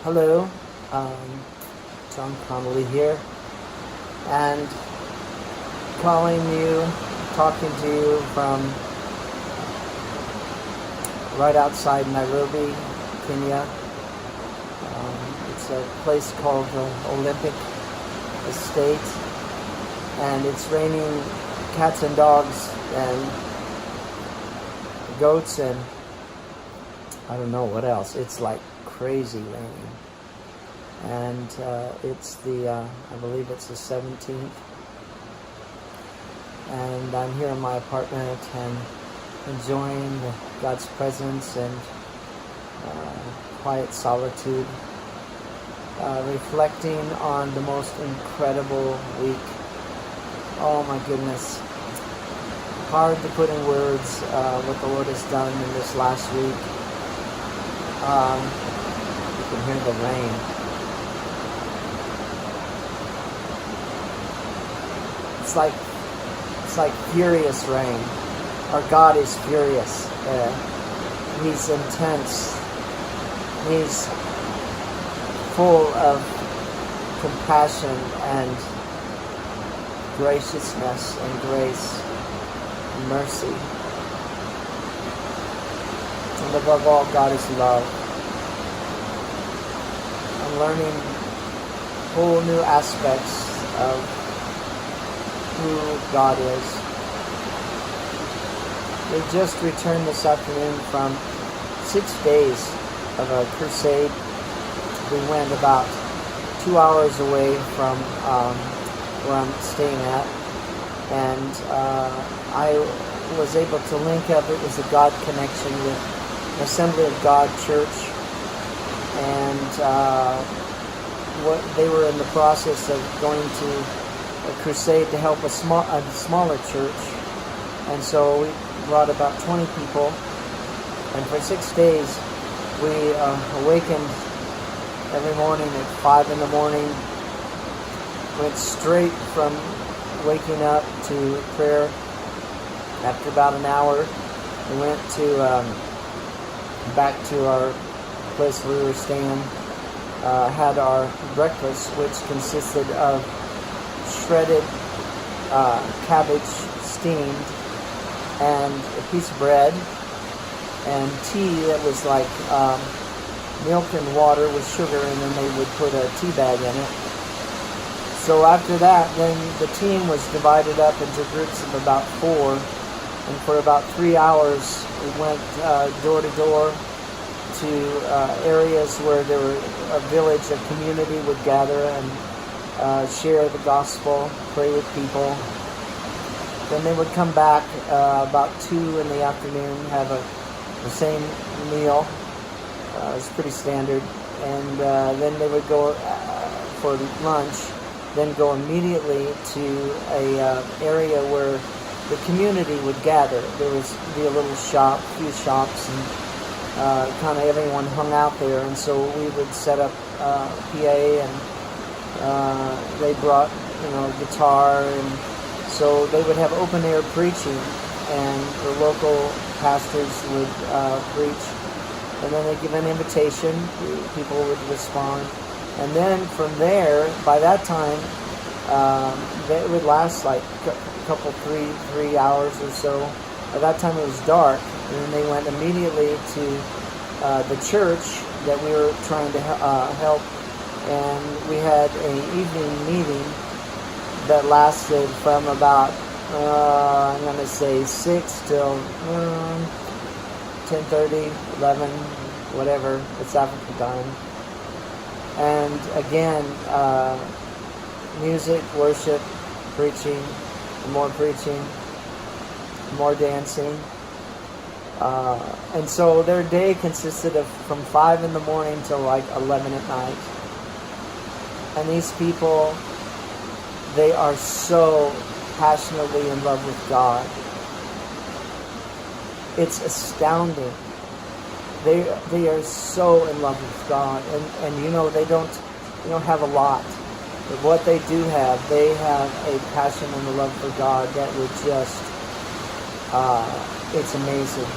Hello, um, John Connolly here, and talking to you from right outside Nairobi, Kenya. It's a place called Olympic Estate, and it's raining cats and dogs and goats and I don't know what else. It's like crazy raining. And it's I believe it's the 17th. And I'm here in my apartment and enjoying God's presence and quiet solitude. Reflecting on the most incredible week. Oh my goodness. Hard to put in words what the Lord has done in this last week. You can hear the rain. It's like furious rain. Our God is furious. He's intense. He's full of compassion and graciousness and grace and mercy. And above all, God is love. I'm learning whole new aspects of who God is. We just returned this afternoon from 6 days of a crusade. We went about 2 hours away from where I'm staying at, and I was able to link up. It was a God connection with Assembly of God Church, and they were in the process of going to a crusade to help a smaller church, and so we brought about 20 people, and for 6 days we awakened every morning at 5 in the morning, went straight from waking up to prayer. After about an hour, we went to back to our place where we were staying, had our breakfast, which consisted of shredded cabbage steamed and a piece of bread and tea that was like milk and water with sugar, and then they would put a tea bag in it. So after that, then the team was divided up into groups of about 4, and for about 3 hours we went door to door to areas where there were a village, a community would gather and share the gospel, pray with people. Then they would come back about 2 in the afternoon, have the same meal. It's pretty standard. And then they would go for lunch, then go immediately to a area where the community would gather. There would be a little shop, a few shops, and kind of everyone hung out there. And so we would set up PA, and they brought, guitar, and so they would have open air preaching, and the local pastors would preach, and then they'd give an invitation, people would respond, and then from there, by that time, it would last like a couple, 3 hours or so. By that time it was dark, and then they went immediately to the church that we were trying to help, and we had an evening meeting that lasted from about, I'm going to say 6 till 10:30, 11, whatever, it's African time. And again, music, worship, preaching, more dancing. And so their day consisted of from 5 in the morning till like 11 at night. And these people, they are so passionately in love with God. It's astounding. They are so in love with God, and they don't have a lot, but what they do have, they have a passion and a love for God that would just it's amazing.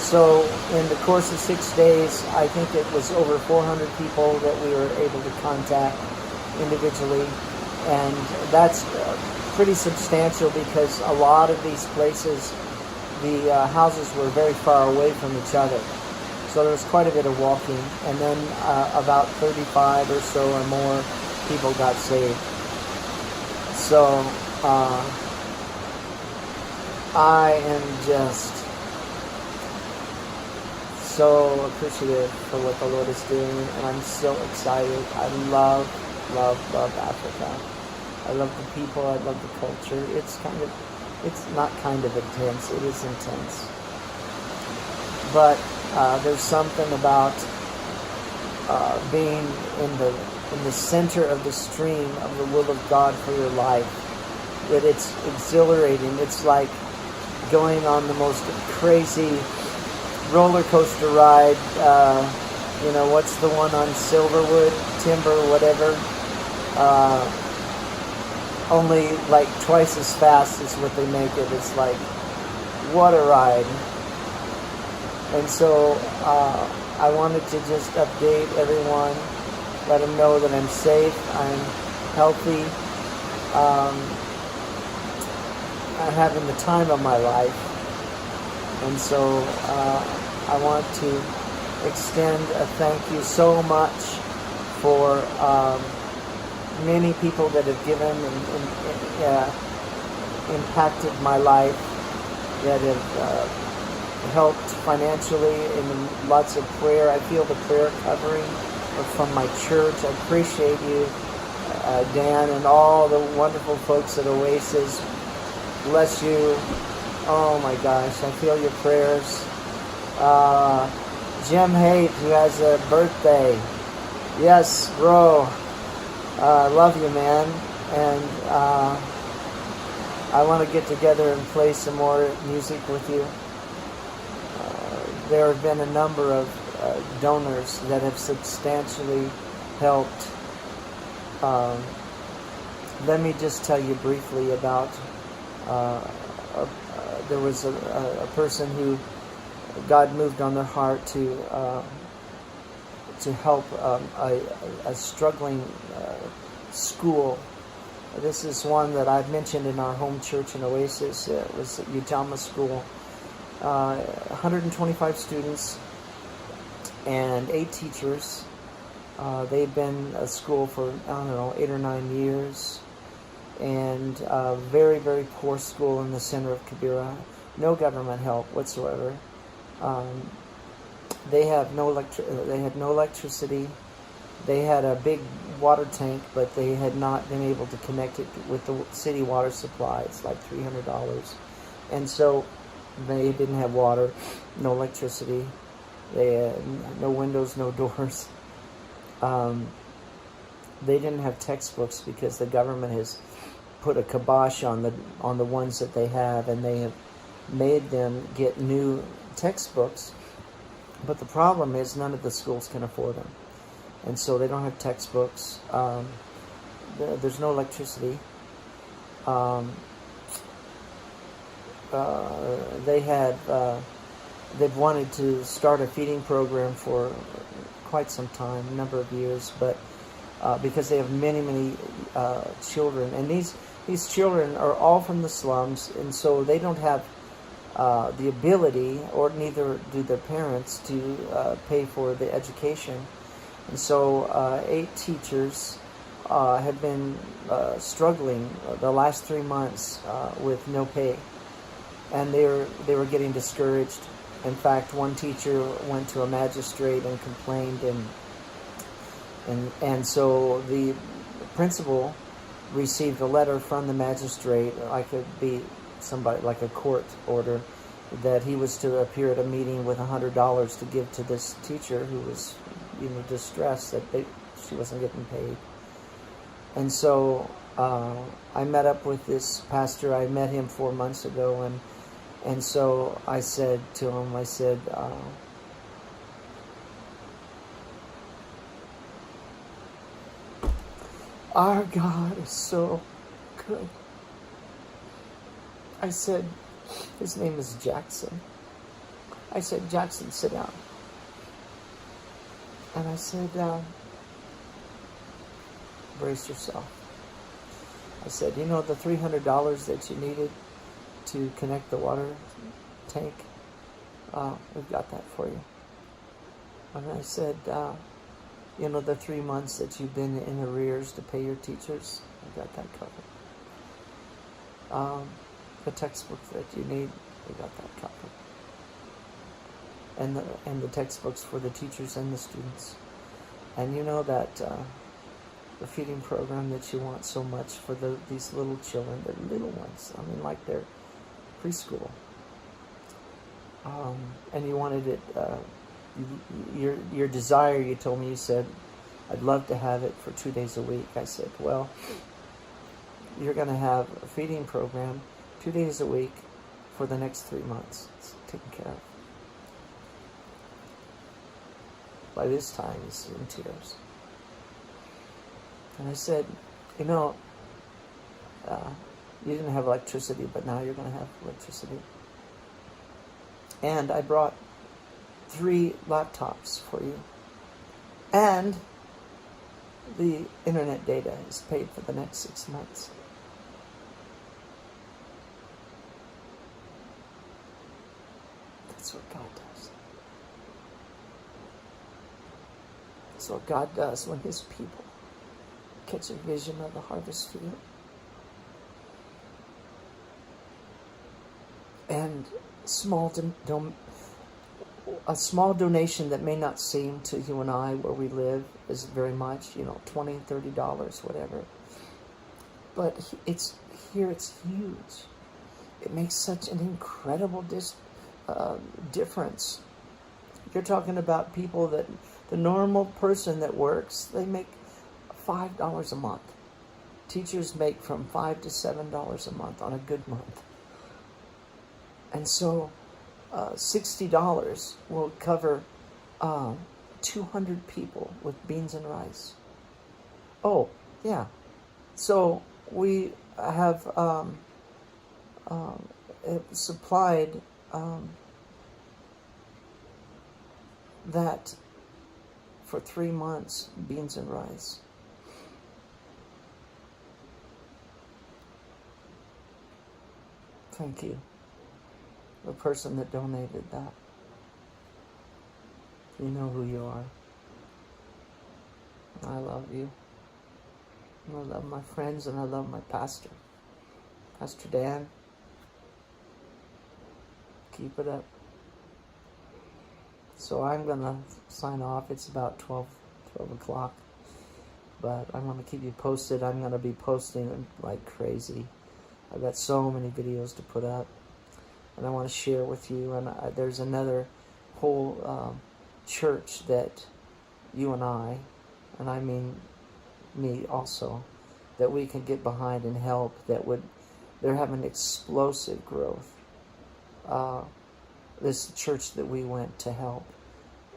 So in the course of 6 days, I think it was over 400 people that we were able to contact individually. And that's pretty substantial because a lot of these places, the houses were very far away from each other. So there was quite a bit of walking. And then about 35 or so or more people got saved. So I am just so appreciative for what the Lord is doing, and I'm so excited. I love Africa. I love the people. I love the culture. It's not kind of intense. It is intense. But there's something about being in the center of the stream of the will of God for your life. That it's exhilarating. It's like going on the most crazy roller coaster ride. What's the one on Silverwood, Timber, whatever? Only like twice as fast as what they make it. It's like, what a ride. And so I wanted to just update everyone, let them know that I'm safe, I'm healthy, I'm having the time of my life. And so I want to extend a thank you so much for many people that have given and impacted my life, that have helped financially, and lots of prayer. I feel the prayer covering from my church. I appreciate you, Dan, and all the wonderful folks at Oasis. Bless you. Oh my gosh, I feel your prayers. Jim Haight, who has a birthday. Yes, bro. I love you, man. And I want to get together and play some more music with you. There have been a number of donors that have substantially helped. Let me just tell you briefly about there was a person who God moved on their heart to help a struggling school. This is one that I've mentioned in our home church in Oasis. It was Ujamaa School. 125 students and 8 teachers. They've been at school for, 8 or 9 years. And very, very poor school in the center of Kibera. No government help whatsoever. They had no electricity. They had a big water tank, but they had not been able to connect it with the city water supply. It's like $300. And so they didn't have water, no electricity. They had no windows, no doors. They didn't have textbooks because the government has put a kibosh on the ones that they have, and they have made them get new textbooks. But the problem is none of the schools can afford them, and so they don't have textbooks. There's no electricity. They've wanted to start a feeding program for quite some time, a number of years, but because they have many children, and these children are all from the slums, and so they don't have the ability, or neither do their parents, to pay for the education. And so 8 teachers have been struggling the last 3 months with no pay, and they were getting discouraged. In fact, one teacher went to a magistrate and complained, and so the principal received a letter from the magistrate, like it'd be somebody like a court order, that he was to appear at a meeting with $100 to give to this teacher who was, distressed that she wasn't getting paid. And so I met up with this pastor. I met him 4 months ago, and so I said to him, our God is so good. I said, his name is Jackson. I said, Jackson, sit down. And I said, brace yourself. I said, you know the $300 that you needed to connect the water tank? We've got that for you. And I said, you know the 3 months that you've been in arrears to pay your teachers? We've got that covered. The textbook that you need, we got that covered. And the textbooks for the teachers and the students. And you know that the feeding program that you want so much for these little children, the little ones, I mean like they're preschool. And you wanted it, your desire, you told me, you said, I'd love to have it for 2 days a week. I said, well, you're going to have a feeding program 2 days a week for the next 3 months. It's taken care of. By this time, he's in tears. And I said, you know, you didn't have electricity, but now you're going to have electricity. And I brought 3 laptops for you. And the internet data is paid for the next 6 months. That's what God does. That's what God does when His people catch a vision of the harvest field. And a small donation that may not seem to you and I where we live is very much, $20, $30, whatever. But it's huge. It makes such an incredible difference. You're talking about people that the normal person that works, they make $5 a month. Teachers make from $5 to $7 a month on a good month. And so $60 will cover 200 people with beans and rice. Oh, yeah. So we have supplied that for 3 months, beans and rice. Thank you, the person that donated that. You know who you are. I love you. I love my friends and I love my pastor. Pastor Dan, keep it up. So I'm going to sign off. It's about 12 o'clock. But I'm going to keep you posted. I'm going to be posting like crazy. I've got so many videos to put up. And I want to share with you. And there's another whole church that you and I mean me also, that we can get behind and help. They're having explosive growth. This church that we went to help,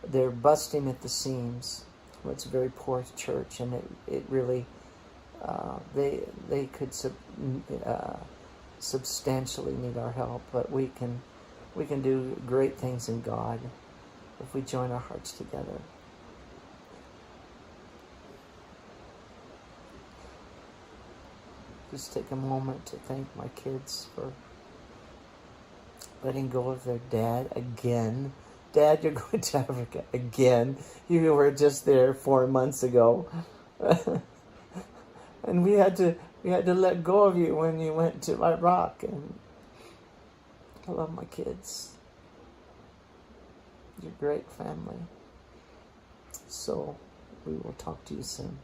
they're busting at the seams. Well, it's a very poor church, and it really they could substantially need our help, but we can do great things in God if we join our hearts together. Just take a moment to thank my kids for letting go of their dad again. Dad, you're going to Africa again. You were just there 4 months ago. And we had to let go of you when you went to Iraq. And I love my kids. You're a great family. So we will talk to you soon.